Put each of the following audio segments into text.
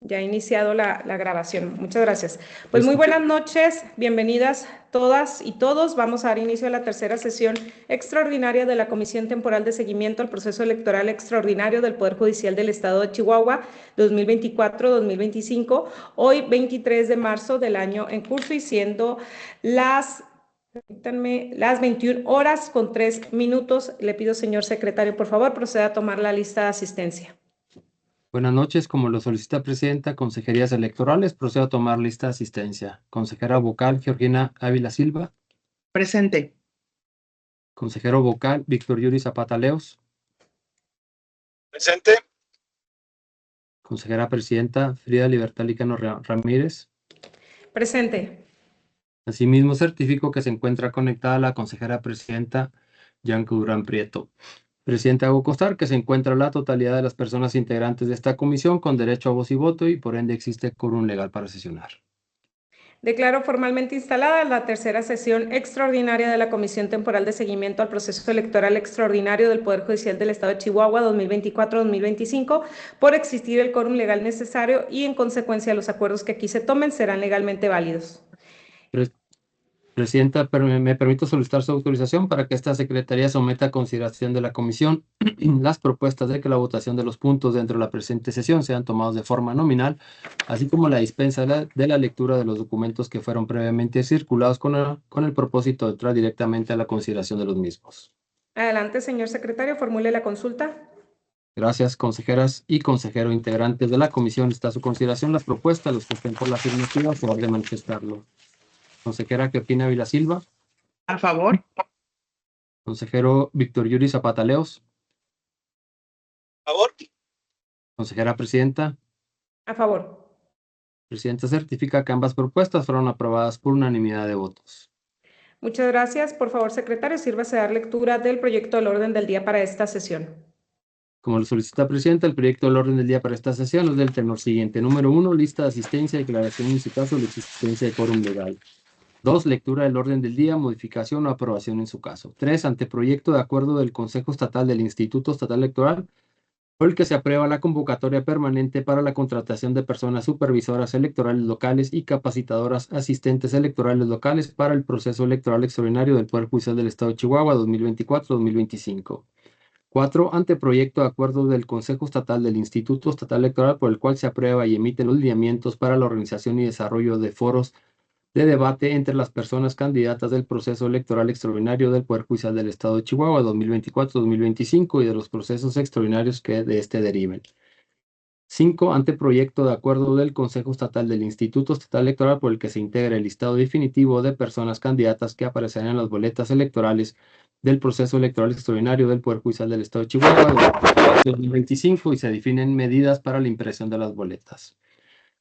Ya ha iniciado la grabación. Muchas gracias. Pues muy buenas noches, bienvenidas todas y todos. Vamos a dar inicio a la tercera sesión extraordinaria de la Comisión Temporal de Seguimiento al Proceso Electoral Extraordinario del Poder Judicial del Estado de Chihuahua 2024-2025, hoy 23 de marzo del año en curso y siendo las 21 horas con 3 minutos. Le pido, señor secretario, por favor, proceda a tomar la lista de asistencia. Buenas noches, como lo solicita Presidenta, Consejerías Electorales, procedo a tomar lista de asistencia. Consejera vocal, Georgina Ávila Silva. Presente. Consejero vocal, Víctor Yuri Zapata Leos. Presente. Consejera Presidenta, Frida Libertad Lícano Ramírez. Presente. Asimismo, certifico que se encuentra conectada la Consejera Presidenta, Yanka Durán Prieto. Presidente, hago constar que se encuentra la totalidad de las personas integrantes de esta comisión con derecho a voz y voto y por ende existe quórum legal para sesionar. Declaro formalmente instalada la tercera sesión extraordinaria de la Comisión Temporal de Seguimiento al Proceso Electoral Extraordinario del Poder Judicial del Estado de Chihuahua 2024-2025 por existir el quórum legal necesario y en consecuencia los acuerdos que aquí se tomen serán legalmente válidos. Presidenta, me permito solicitar su autorización para que esta Secretaría someta a consideración de la Comisión las propuestas de que la votación de los puntos dentro de la presente sesión sean tomados de forma nominal, así como la dispensa de la lectura de los documentos que fueron previamente circulados con el propósito de entrar directamente a la consideración de los mismos. Adelante, señor secretario, formule la consulta. Gracias, consejeras y consejero integrantes de la Comisión. Está a su consideración las propuestas, los que estén por la afirmativa, por favor de manifestarlo. Consejera Georgina Ávila Silva. A favor. Consejero Víctor Yuri Zapata Leos. A favor. Consejera Presidenta. A favor. Presidenta certifica que ambas propuestas fueron aprobadas por unanimidad de votos. Muchas gracias. Por favor, secretario, sírvase a dar lectura del proyecto del orden del día para esta sesión. Como lo solicita Presidenta, el proyecto del orden del día para esta sesión es del tenor siguiente. Número 1, lista de asistencia, declaración en su caso de existencia de quórum legal. 2, lectura del orden del día, modificación o aprobación en su caso. 3, anteproyecto de acuerdo del Consejo Estatal del Instituto Estatal Electoral, por el que se aprueba la convocatoria permanente para la contratación de personas supervisoras electorales locales y capacitadoras asistentes electorales locales para el proceso electoral extraordinario del Poder Judicial del Estado de Chihuahua 2024-2025. 4. Anteproyecto de acuerdo del Consejo Estatal del Instituto Estatal Electoral por el cual se aprueba y emite los lineamientos para la organización y desarrollo de foros de debate entre las personas candidatas del proceso electoral extraordinario del Poder Judicial del Estado de Chihuahua 2024-2025 y de los procesos extraordinarios que de este deriven. 5. Anteproyecto de acuerdo del Consejo Estatal del Instituto Estatal Electoral por el que se integra el listado definitivo de personas candidatas que aparecerán en las boletas electorales del proceso electoral extraordinario del Poder Judicial del Estado de Chihuahua 2025 y se definen medidas para la impresión de las boletas.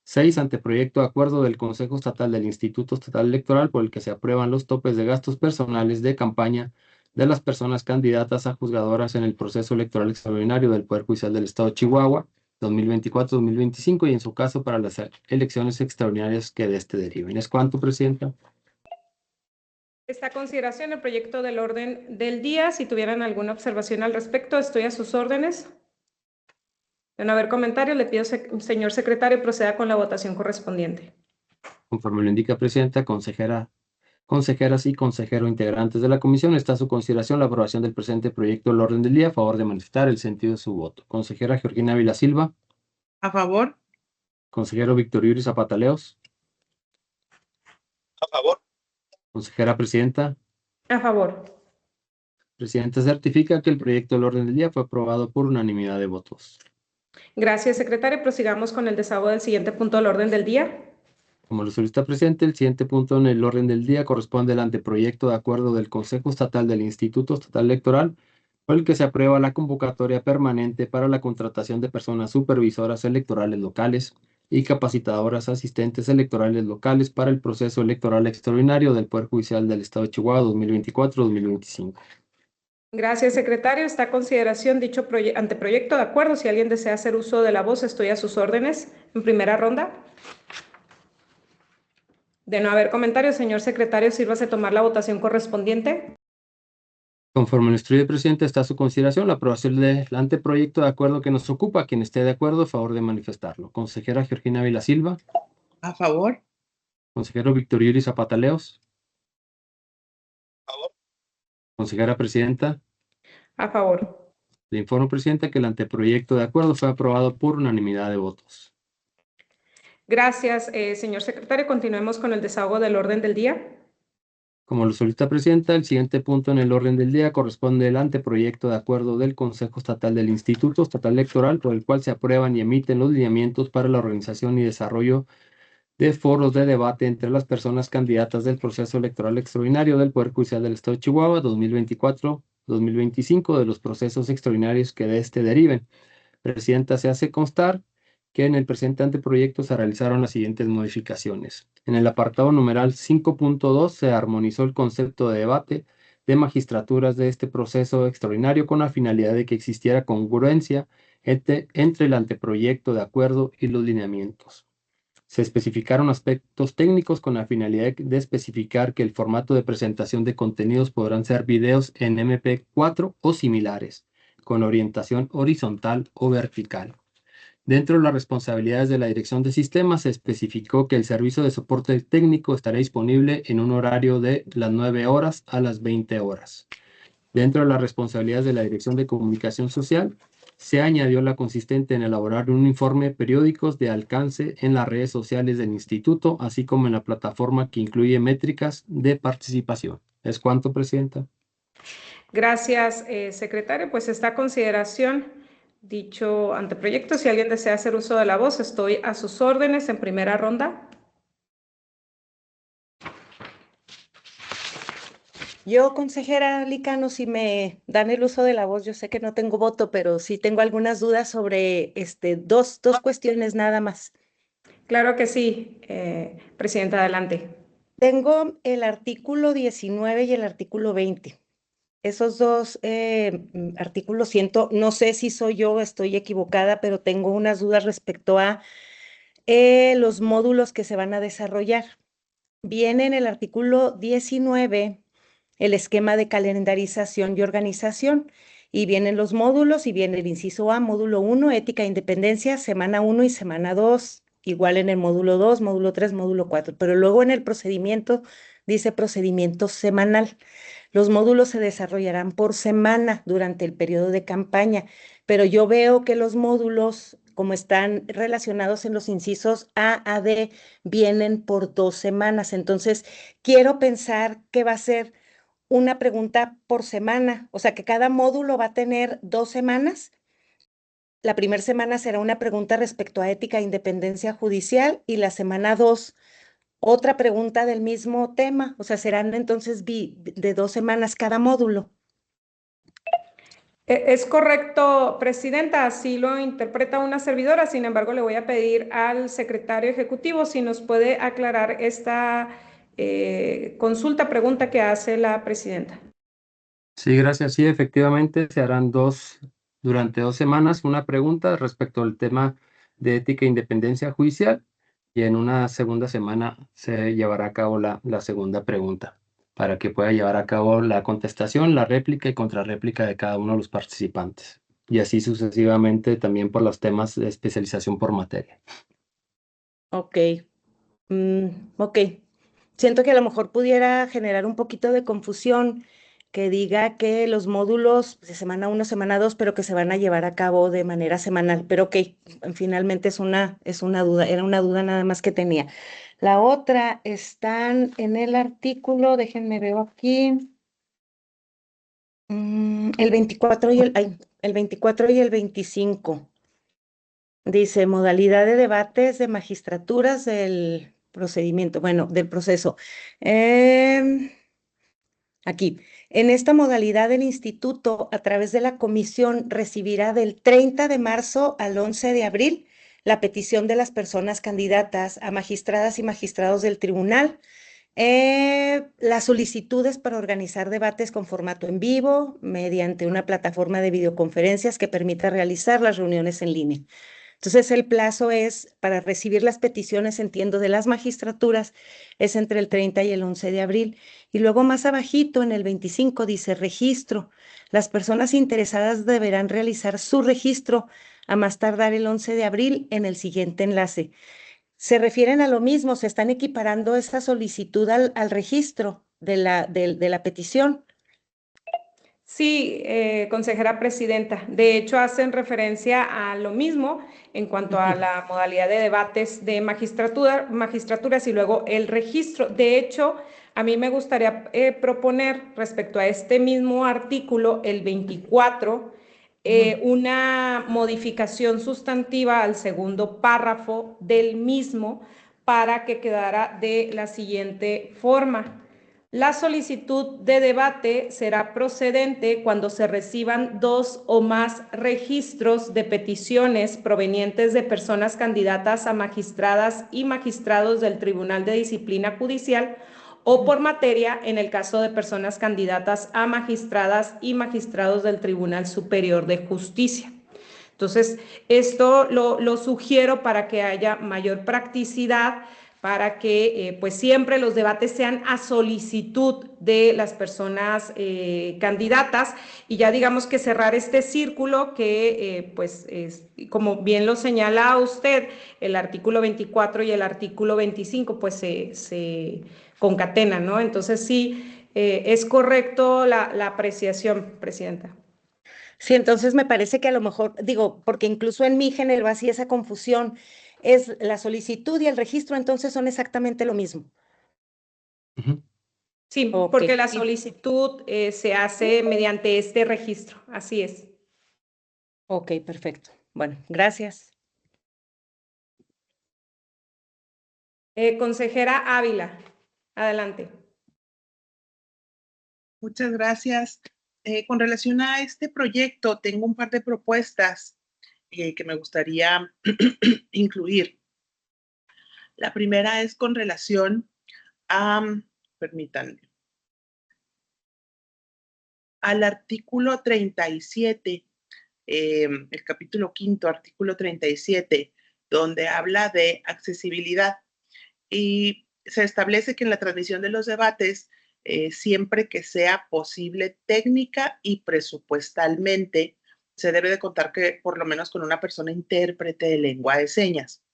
6. Anteproyecto de acuerdo del Consejo Estatal del Instituto Estatal Electoral por el que se aprueban los topes de gastos personales de campaña de las personas candidatas a juzgadoras en el proceso electoral extraordinario del Poder Judicial del Estado de Chihuahua 2024-2025 y en su caso para las elecciones extraordinarias que de este deriven. ¿Es cuánto, Presidenta? Está a consideración el proyecto del orden del día. Si tuvieran alguna observación al respecto, estoy a sus órdenes. De no haber comentarios, le pido, señor secretario, proceda con la votación correspondiente. Conforme lo indica, Presidenta, consejeras y consejero integrantes de la comisión, está a su consideración la aprobación del presente proyecto del orden del día a favor de manifestar el sentido de su voto. Consejera Georgina Ávila Silva. A favor. Consejero Víctor Yuri Zapata Leos. A favor. Consejera Presidenta. A favor. Presidenta certifica que el proyecto del orden del día fue aprobado por unanimidad de votos. Gracias, secretario. Prosigamos con el desahogo del siguiente punto del orden del día. Como lo solicita Presidente, el siguiente punto en el orden del día corresponde al anteproyecto de acuerdo del Consejo Estatal del Instituto Estatal Electoral, por el que se aprueba la convocatoria permanente para la contratación de personas supervisoras electorales locales y capacitadoras asistentes electorales locales para el proceso electoral extraordinario del Poder Judicial del Estado de Chihuahua 2024-2025. Gracias, secretario. Está a consideración dicho anteproyecto. De acuerdo, si alguien desea hacer uso de la voz, estoy a sus órdenes. En primera ronda. De no haber comentarios, señor secretario, sírvase tomar la votación correspondiente. Conforme lo instruye el presidente, está a su consideración la aprobación del anteproyecto de acuerdo que nos ocupa. Quien esté de acuerdo, a favor de manifestarlo. Consejera Georgina Ávila Silva. A favor. Consejero Víctor Yuri Zapata Leos. A favor. Consejera presidenta. A favor. Le informo, presidenta, que el anteproyecto de acuerdo fue aprobado por unanimidad de votos. Gracias, señor secretario. Continuemos con el desahogo del orden del día. Como lo solicita presidenta, el siguiente punto en el orden del día corresponde al anteproyecto de acuerdo del Consejo Estatal del Instituto Estatal Electoral, por el cual se aprueban y emiten los lineamientos para la organización y desarrollo de foros de debate entre las personas candidatas del proceso electoral extraordinario del Poder Judicial del Estado de Chihuahua 2024-2025, de los procesos extraordinarios que de este deriven. Presidenta, se hace constar que en el presente anteproyecto se realizaron las siguientes modificaciones. En el apartado numeral 5.2 se armonizó el concepto de debate de magistraturas de este proceso extraordinario con la finalidad de que existiera congruencia entre el anteproyecto de acuerdo y los lineamientos. Se especificaron aspectos técnicos con la finalidad de especificar que el formato de presentación de contenidos podrán ser videos en MP4 o similares, con orientación horizontal o vertical. Dentro de las responsabilidades de la Dirección de Sistemas, se especificó que el servicio de soporte técnico estará disponible en un horario de las 9 horas a las 20 horas. Dentro de las responsabilidades de la Dirección de Comunicación Social, se añadió la consistente en elaborar un informe periódicos de alcance en las redes sociales del Instituto, así como en la plataforma que incluye métricas de participación. ¿Es cuanto, presidenta? Gracias, secretario. Pues está a consideración dicho anteproyecto. Si alguien desea hacer uso de la voz, estoy a sus órdenes en primera ronda. Yo, consejera Licano, si me dan el uso de la voz, yo sé que no tengo voto, pero sí tengo algunas dudas sobre dos cuestiones nada más. Claro que sí, presidenta, adelante. Tengo el artículo 19 y el artículo 20. Esos dos artículos no sé si soy yo, estoy equivocada, pero tengo unas dudas respecto a los módulos que se van a desarrollar. Viene en el artículo 19 el esquema de calendarización y organización, y vienen los módulos, y viene el inciso A, módulo 1, ética e independencia, semana 1 y semana 2, igual en el módulo 2, módulo 3, módulo 4, pero luego en el procedimiento dice procedimiento semanal. Los módulos se desarrollarán por semana durante el periodo de campaña, pero yo veo que los módulos, como están relacionados en los incisos A a D, vienen por 2 semanas. Entonces, quiero pensar que va a ser una pregunta por semana, o sea que cada módulo va a tener 2 semanas. La primera semana será una pregunta respecto a ética e independencia judicial, y la semana 2 otra pregunta del mismo tema, o sea, serán entonces de 2 semanas cada módulo. Es correcto, presidenta, así lo interpreta una servidora. Sin embargo, le voy a pedir al secretario ejecutivo si nos puede aclarar esta consulta, pregunta que hace la presidenta. Sí, gracias. Sí, efectivamente, se harán durante 2 semanas una pregunta respecto al tema de ética e independencia judicial, y en una segunda semana se llevará a cabo la segunda pregunta, para que pueda llevar a cabo la contestación, la réplica y contrarréplica de cada uno de los participantes. Y así sucesivamente también por los temas de especialización por materia. Ok. Ok. Siento que a lo mejor pudiera generar un poquito de confusión que diga que los módulos de semana 1, semana 2, pero que se van a llevar a cabo de manera semanal. Pero ok, finalmente es una duda, era una duda nada más que tenía. La otra están en el artículo, déjenme ver aquí, el 24 y el 24 y el 25. Dice, modalidad de debates de magistraturas del procedimiento, bueno, del proceso. Aquí, en esta modalidad el instituto, a través de la comisión, recibirá del 30 de marzo al 11 de abril la petición de las personas candidatas a magistradas y magistrados del tribunal, las solicitudes para organizar debates con formato en vivo mediante una plataforma de videoconferencias que permita realizar las reuniones en línea. Entonces, el plazo es para recibir las peticiones, entiendo, de las magistraturas, es entre el 30 y el 11 de abril. Y luego más abajito, en el 25, dice registro. Las personas interesadas deberán realizar su registro a más tardar el 11 de abril en el siguiente enlace. Se refieren a lo mismo, se están equiparando esta solicitud al registro de la petición. Sí, consejera presidenta. De hecho, hacen referencia a lo mismo en cuanto a la modalidad de debates de magistraturas y luego el registro. De hecho, a mí me gustaría proponer respecto a este mismo artículo, el 24, una modificación sustantiva al segundo párrafo del mismo para que quedara de la siguiente forma. La solicitud de debate será procedente cuando se reciban 2 o más registros de peticiones provenientes de personas candidatas a magistradas y magistrados del Tribunal de Disciplina Judicial o por materia en el caso de personas candidatas a magistradas y magistrados del Tribunal Superior de Justicia. Entonces, esto lo sugiero para que haya mayor practicidad, para que pues siempre los debates sean a solicitud de las personas candidatas y ya digamos que cerrar este círculo que pues como bien lo señala usted, el artículo 24 y el artículo 25 pues se concatenan, ¿no? Entonces sí, es correcto la apreciación, Presidenta. Sí, entonces me parece que a lo mejor, digo, porque incluso en mí generó así esa confusión, es la solicitud y el registro, entonces son exactamente lo mismo. Ujú. Sí, Ok, porque la solicitud se hace mediante este registro, así es. ok, perfecto. Bueno, gracias. Consejera Ávila, adelante. Muchas gracias. Con relación a este proyecto, tengo un par de propuestas que me gustaría incluir. La primera es con relación a, permítanme, al artículo 37, el capítulo 5, artículo 37, donde habla de accesibilidad. Y se establece que en la transmisión de los debates, siempre que sea posible técnica y presupuestalmente, se debe de contar que por lo menos con una persona intérprete de lengua de señas.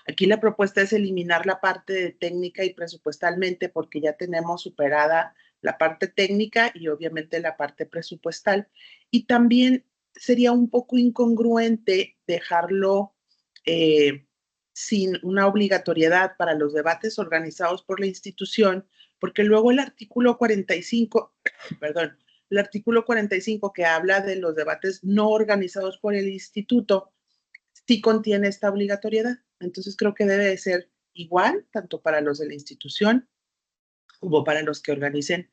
Aquí la propuesta es eliminar la parte de técnica y presupuestalmente porque ya tenemos superada la parte técnica y obviamente la parte presupuestal. Y también sería un poco incongruente dejarlo sin una obligatoriedad para los debates organizados por la institución, porque luego el artículo 45, perdón, el artículo 45 que habla de los debates no organizados por el instituto, sí contiene esta obligatoriedad. Entonces creo que debe de ser igual, tanto para los de la institución como para los que organicen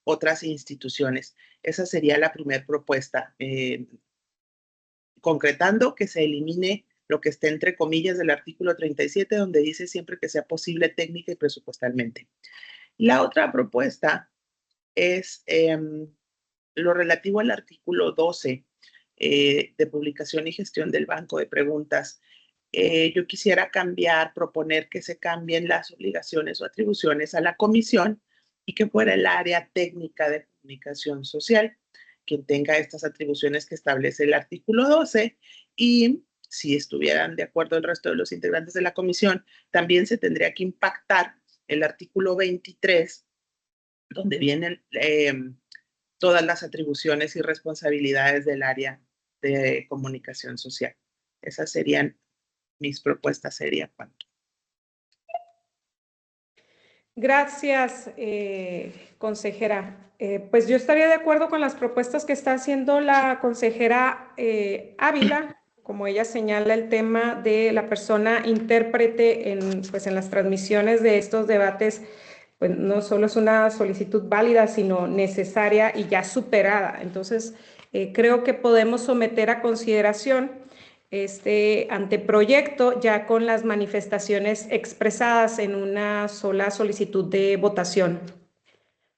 otras instituciones. Esa sería la primera propuesta, concretando que se elimine lo que esté entre comillas del artículo 37, donde dice siempre que sea posible técnica y presupuestalmente. La otra propuesta es lo relativo al artículo 12 de publicación y gestión del banco de preguntas. Yo quisiera proponer que se cambien las obligaciones o atribuciones a la comisión y que fuera el área técnica de comunicación social quien tenga estas atribuciones que establece el artículo 12 y si estuvieran de acuerdo el resto de los integrantes de la comisión, también se tendría que impactar el artículo 23, donde vienen todas las atribuciones y responsabilidades del área de comunicación social. Esas serían mis propuestas, sería cuánto. Gracias, consejera. Pues yo estaría de acuerdo con las propuestas que está haciendo la consejera Ávila, como ella señala el tema de la persona intérprete pues en las transmisiones de estos debates, pues no solo es una solicitud válida, sino necesaria y ya superada. Entonces, creo que podemos someter a consideración este anteproyecto ya con las manifestaciones expresadas en una sola solicitud de votación,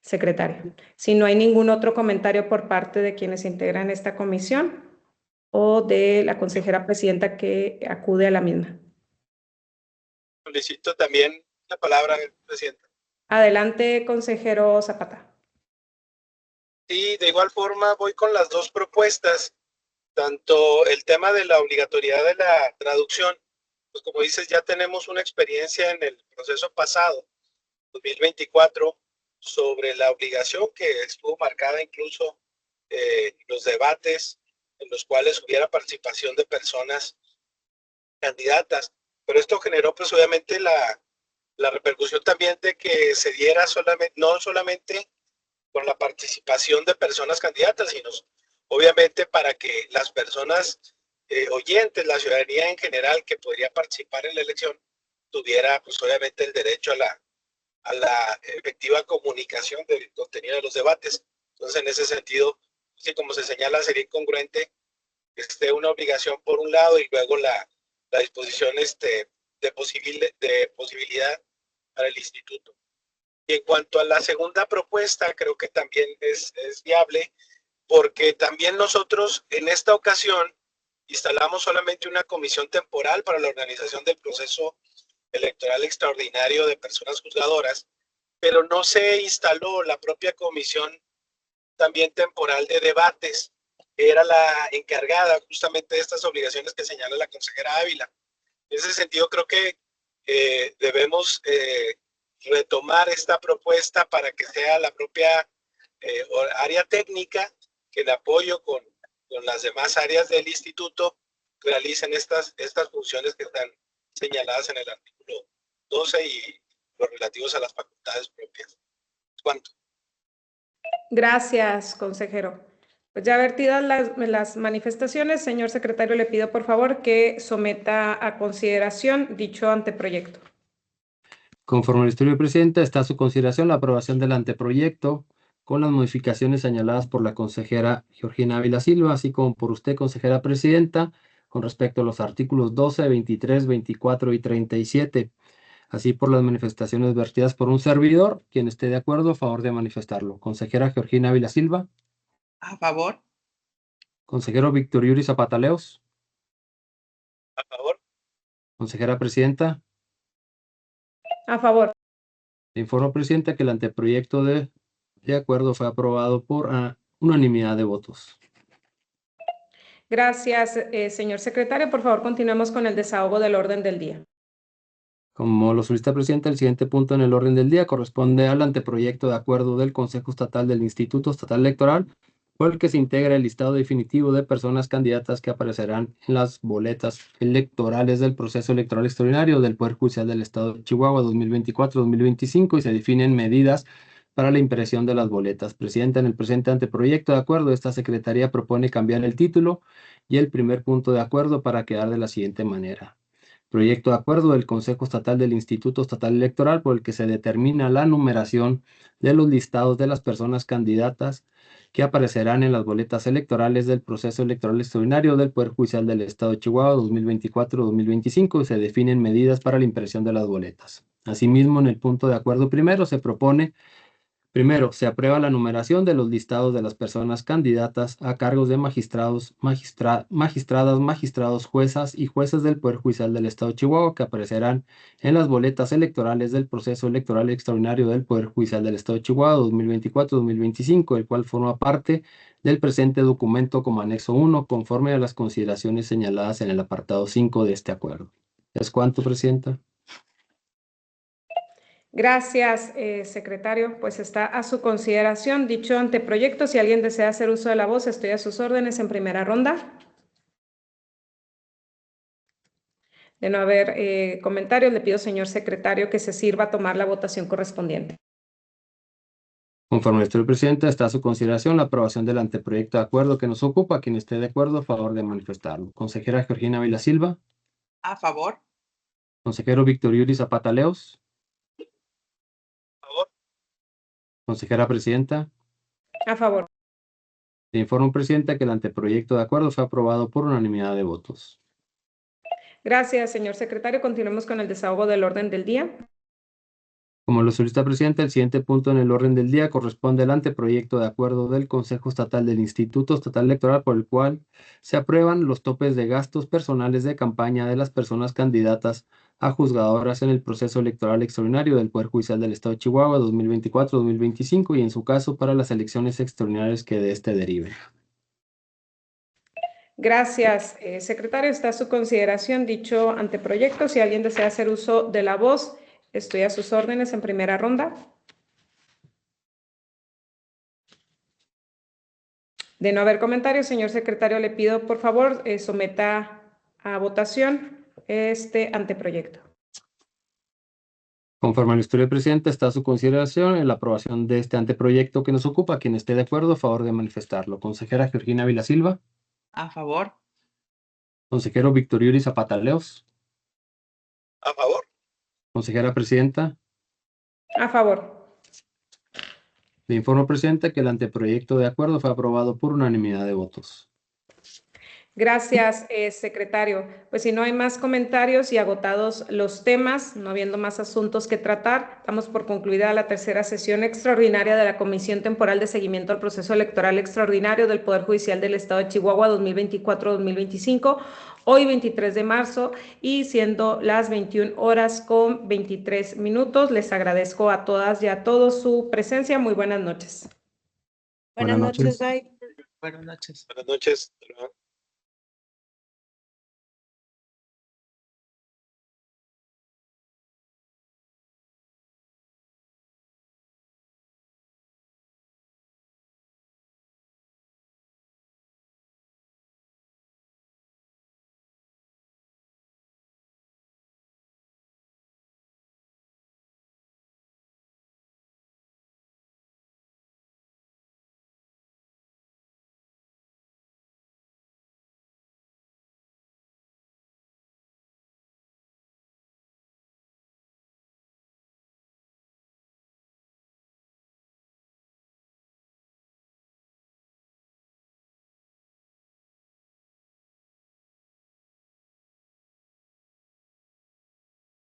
secretaria. Si no hay ningún otro comentario por parte de quienes integran esta comisión. o de la consejera presidenta que acude a la misma. Solicito también la palabra, presidenta. Adelante, consejero Zapata. Sí, de igual forma voy con las dos propuestas, tanto el tema de la obligatoriedad de la traducción, pues como dices, ya tenemos una experiencia en el proceso pasado, 2024, sobre la obligación que estuvo marcada incluso los debates en los cuales hubiera participación de personas candidatas, pero esto generó pues obviamente la repercusión también de que se diera solamente, no solamente con la participación de personas candidatas, sino obviamente para que las personas oyentes, la ciudadanía en general que podría participar en la elección, tuviera pues obviamente el derecho a la efectiva comunicación del contenido de los debates. Entonces, en ese sentido, sí, como se señala, sería incongruente que esté una obligación por un lado y luego la disposición de posibilidad para el instituto. Y en cuanto a la segunda propuesta, creo que también es viable, porque también nosotros en esta ocasión instalamos solamente una comisión temporal para la organización del proceso electoral extraordinario de personas juzgadoras, pero no se instaló la propia comisión también temporal de debates, que era la encargada justamente de estas obligaciones que señala la consejera Ávila. En ese sentido, creo que debemos retomar esta propuesta para que sea la propia área técnica que en apoyo con las demás áreas del instituto realicen estas funciones que están señaladas en el artículo 12 y los relativos a las facultades propias. ¿Cuánto? Gracias, consejero. Pues ya vertidas las manifestaciones, señor secretario, le pido por favor que someta a consideración dicho anteproyecto. Conforme al estudio presidenta, está a su consideración la aprobación del anteproyecto con las modificaciones señaladas por la consejera Georgina Ávila Silva, así como por usted, consejera presidenta, con respecto a los artículos 12, 23, 24 y 37, así por las manifestaciones vertidas por un servidor. Quien esté de acuerdo, a favor de manifestarlo. Consejera Georgina Ávila Silva. A favor. Consejero Víctor Yuri Zapata Leos. A favor. Consejera presidenta. A favor. Le informo, presidenta, que el anteproyecto de acuerdo fue aprobado por unanimidad de votos. Gracias, señor secretario. Por favor, continuemos con el desahogo del orden del día. Como lo solicita presidenta, el siguiente punto en el orden del día corresponde al anteproyecto de acuerdo del Consejo Estatal del Instituto Estatal Electoral, por el que se integra el listado definitivo de personas candidatas que aparecerán en las boletas electorales del proceso electoral extraordinario del Poder Judicial del Estado de Chihuahua 2024-2025 y se definen medidas para la impresión de las boletas. Presidenta, en el presente anteproyecto de acuerdo, esta Secretaría propone cambiar el título y el primer punto de acuerdo para quedar de la siguiente manera. Proyecto de acuerdo del Consejo Estatal del Instituto Estatal Electoral por el que se determina la numeración de los listados de las personas candidatas que aparecerán en las boletas electorales del proceso electoral extraordinario del Poder Judicial del Estado de Chihuahua 2024-2025 y se definen medidas para la impresión de las boletas. Asimismo, en el punto de acuerdo primero se propone: primero, se aprueba la numeración de los listados de las personas candidatas a cargos de magistrados, magistrados, juezas y jueces del Poder Judicial del Estado de Chihuahua que aparecerán en las boletas electorales del proceso electoral extraordinario del Poder Judicial del Estado de Chihuahua 2024-2025, el cual forma parte del presente documento como anexo 1, conforme a las consideraciones señaladas en el apartado 5 de este acuerdo. ¿Es cuánto, presidenta? Gracias, secretario. Pues está a su consideración dicho anteproyecto. Si alguien desea hacer uso de la voz, estoy a sus órdenes en primera ronda. De no haber comentarios, le pido, señor secretario, que se sirva a tomar la votación correspondiente. Conforme al estudio presidente, está a su consideración la aprobación del anteproyecto de acuerdo que nos ocupa. Quien esté de acuerdo, a favor de manifestarlo. Consejera Georgina Ávila Silva. A favor. Consejero Víctor Yuri Zapata Leos. A favor. Consejera presidenta. A favor. Le informo, presidenta, que el anteproyecto de acuerdo fue aprobado por unanimidad de votos. Gracias, señor secretario. Continuemos con el desahogo del orden del día. Como lo solicita el presidente, el siguiente punto en el orden del día corresponde al anteproyecto de acuerdo del Consejo Estatal del Instituto Estatal Electoral por el cual se aprueban los topes de gastos personales de campaña de las personas candidatas a juzgadoras en el proceso electoral extraordinario del Poder Judicial del Estado de Chihuahua 2024-2025 y en su caso para las elecciones extraordinarias que de este deriven. Gracias, secretario. Está a su consideración dicho anteproyecto. Si alguien desea hacer uso de la voz, estoy a sus órdenes en primera ronda. De no haber comentarios, señor secretario, le pido por favor someta a votación este anteproyecto. Conforme al estudio del presidente, está a su consideración en la aprobación de este anteproyecto que nos ocupa. Quien esté de acuerdo, a favor de manifestarlo. Consejera Georgina Villasilva. A favor. Consejero Víctor Yuri Zapata Leos. A favor. Consejera presidenta. A favor. Le informo, presidente, que el anteproyecto de acuerdo fue aprobado por unanimidad de votos. Gracias, secretario. Pues si no hay más comentarios y agotados los temas, no habiendo más asuntos que tratar, damos por concluida la tercera sesión extraordinaria de la Comisión Temporal de Seguimiento al Proceso Electoral Extraordinario del Poder Judicial del Estado de Chihuahua 2024-2025, hoy 23 de marzo y siendo las 21:23. Les agradezco a todas y a todos su presencia. Muy buenas noches. Buenas noches, bye. Buenas noches. Buenas noches.